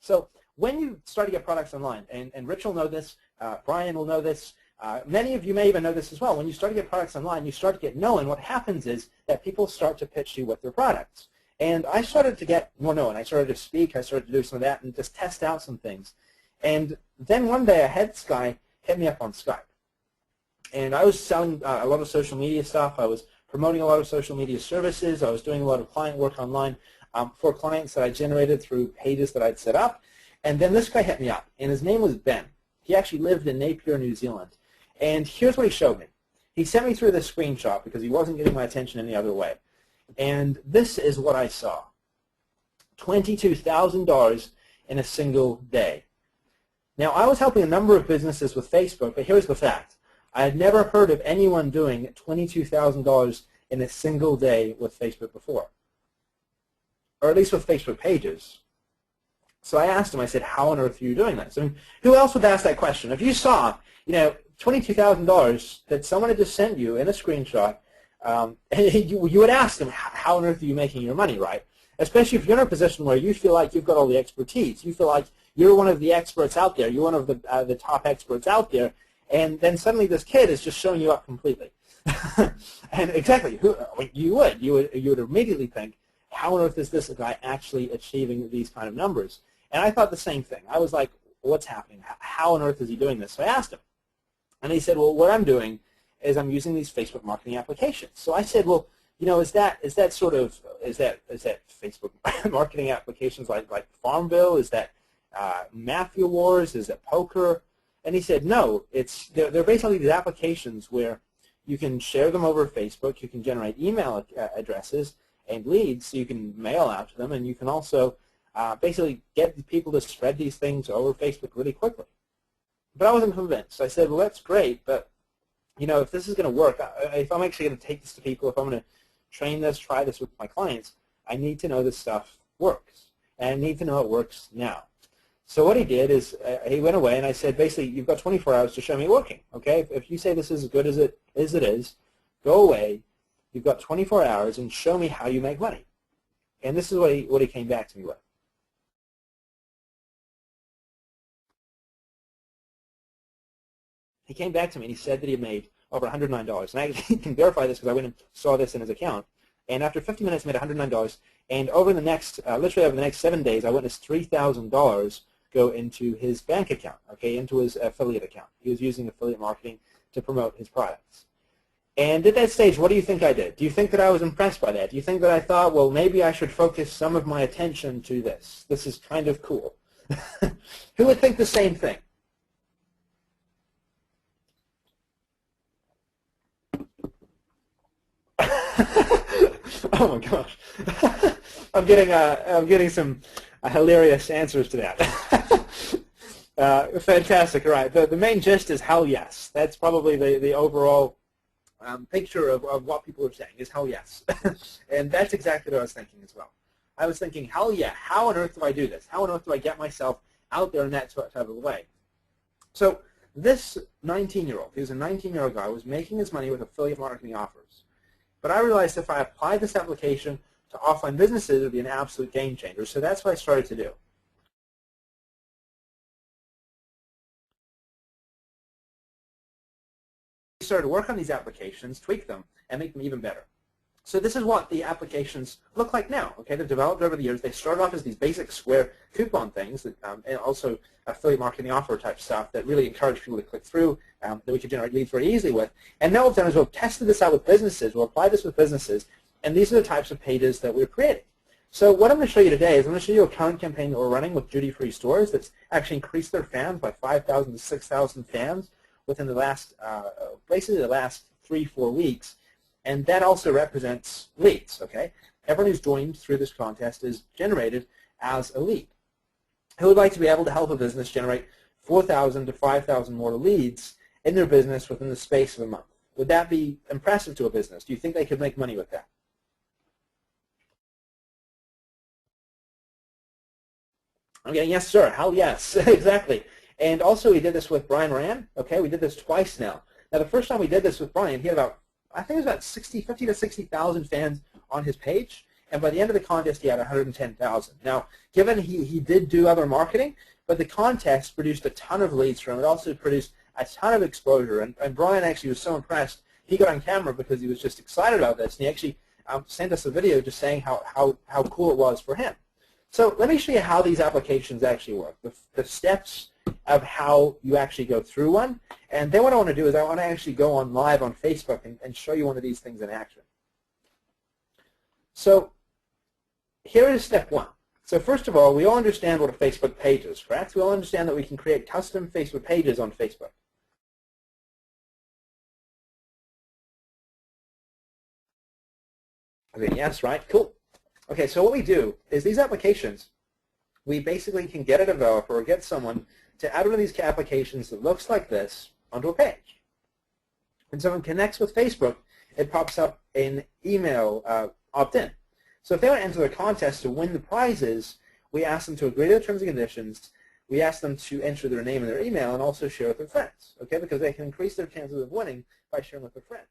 So when you start to get products online, and Rich will know this, Brian will know this, many of you may even know this as well. When you start to get products online, you start to get known. What happens is that people start to pitch you with their products. And I started to get more known. I started to speak. I started to do some of that and just test out some things. And then one day, a heads guy hit me up on Skype. And I was selling a lot of social media stuff. I was promoting a lot of social media services. I was doing a lot of client work online for clients that I generated through pages that I'd set up. And then this guy hit me up, and his name was Ben. He actually lived in Napier, New Zealand. And here's what he showed me. He sent me through this screenshot because he wasn't getting my attention any other way. And this is what I saw. $22,000 in a single day. Now, I was helping a number of businesses with Facebook, but here's the fact. I had never heard of anyone doing $22,000 in a single day with Facebook before, or at least with Facebook pages. So I asked him, I said, how on earth are you doing this? I mean, who else would ask that question? If you saw, $22,000 that someone had just sent you in a screenshot, you would ask them, how on earth are you making your money, right? Especially if you're in a position where you feel like you've got all the expertise. You feel like you're one of the experts out there. You're one of the top experts out there. And then suddenly this kid is just showing you up completely. And exactly, you would immediately think, how on earth is this guy actually achieving these kind of numbers? And I thought the same thing. I was like, what's happening? How on earth is he doing this? So I asked him. And he said, well, what I'm doing is I'm using these Facebook marketing applications. So I said, well, is that Facebook marketing applications like Farmville? Is that Mafia Wars? Is it poker? And he said, no, they're basically these applications where you can share them over Facebook, you can generate email addresses and leads, so you can mail out to them, and you can also basically get people to spread these things over Facebook really quickly. But I wasn't convinced. I said, well, that's great, but if this is going to work, if I'm actually going to take this to people, if I'm going to train this, try this with my clients, I need to know this stuff works, and I need to know it works now. So what he did is he went away, and I said, basically, you've got 24 hours to show me working. Okay, if you say this is as good as it is, go away. You've got 24 hours, and show me how you make money. And this is what he came back to me with. He came back to me, and he said that he had made over $109. And I can verify this because I went and saw this in his account. And after 50 minutes, he made $109. And over the next, literally over the next 7 days, I witnessed $3,000 go into his bank account, okay, into his affiliate account. He was using affiliate marketing to promote his products. And at that stage, what do you think I did? Do you think that I was impressed by that? Do you think that I thought, well, maybe I should focus some of my attention to this? This is kind of cool. Who would think the same thing? Oh my gosh. I'm getting some hilarious answers to that. Fantastic. All right. The main gist is hell yes. That's probably the overall picture of what people are saying is hell yes. And that's exactly what I was thinking as well. I was thinking, hell yeah, how on earth do I do this? How on earth do I get myself out there in that type of a way? So this 19-year-old, he was a 19-year-old guy, was making his money with affiliate marketing offers. But I realized if I applied this application to offline businesses, it would be an absolute game changer. So that's what I started to do. I started to work on these applications, tweak them, and make them even better. So this is what the applications look like now. Okay, they've developed over the years. They started off as these basic square coupon things, that, and also affiliate marketing offer type stuff that really encourage people to click through, that we could generate leads very easily with. And now what we've done is we've tested this out with businesses. We'll apply this with businesses, and these are the types of pages that we're creating. So what I'm going to show you today is I'm going to show you a current campaign that we're running with duty-free stores that's actually increased their fans by 5,000 to 6,000 fans within the last, basically the last 3-4 weeks. And that also represents leads, okay? Everyone who's joined through this contest is generated as a lead. Who would like to be able to help a business generate 4,000 to 5,000 more leads in their business within the space of a month? Would that be impressive to a business? Do you think they could make money with that? I'm getting yes, sir. Hell yes, exactly. And also we did this with Brian Moran, okay? We did this twice now. Now the first time we did this with Brian, he had about, I think it was about 50 to 60,000 fans on his page, and by the end of the contest, he had 110,000. Now, given he did do other marketing, but the contest produced a ton of leads for him. It also produced a ton of exposure, and Brian actually was so impressed. He got on camera because he was just excited about this, and he actually sent us a video just saying how cool it was for him. So let me show you how these applications actually work, the steps of how you actually go through one. And then what I want to do is I want to actually go on live on Facebook and show you one of these things in action. So here is step one. So first of all, we all understand what a Facebook page is, correct? We all understand that we can create custom Facebook pages on Facebook. Okay, yes, right, cool. Okay, so what we do is these applications, we basically can get a developer or get someone to add one of these applications that looks like this onto a page. When someone connects with Facebook, it pops up an email opt-in. So if they want to enter the contest to win the prizes, we ask them to agree to the terms and conditions. We ask them to enter their name and their email and also share with their friends, okay, because they can increase their chances of winning by sharing with their friends.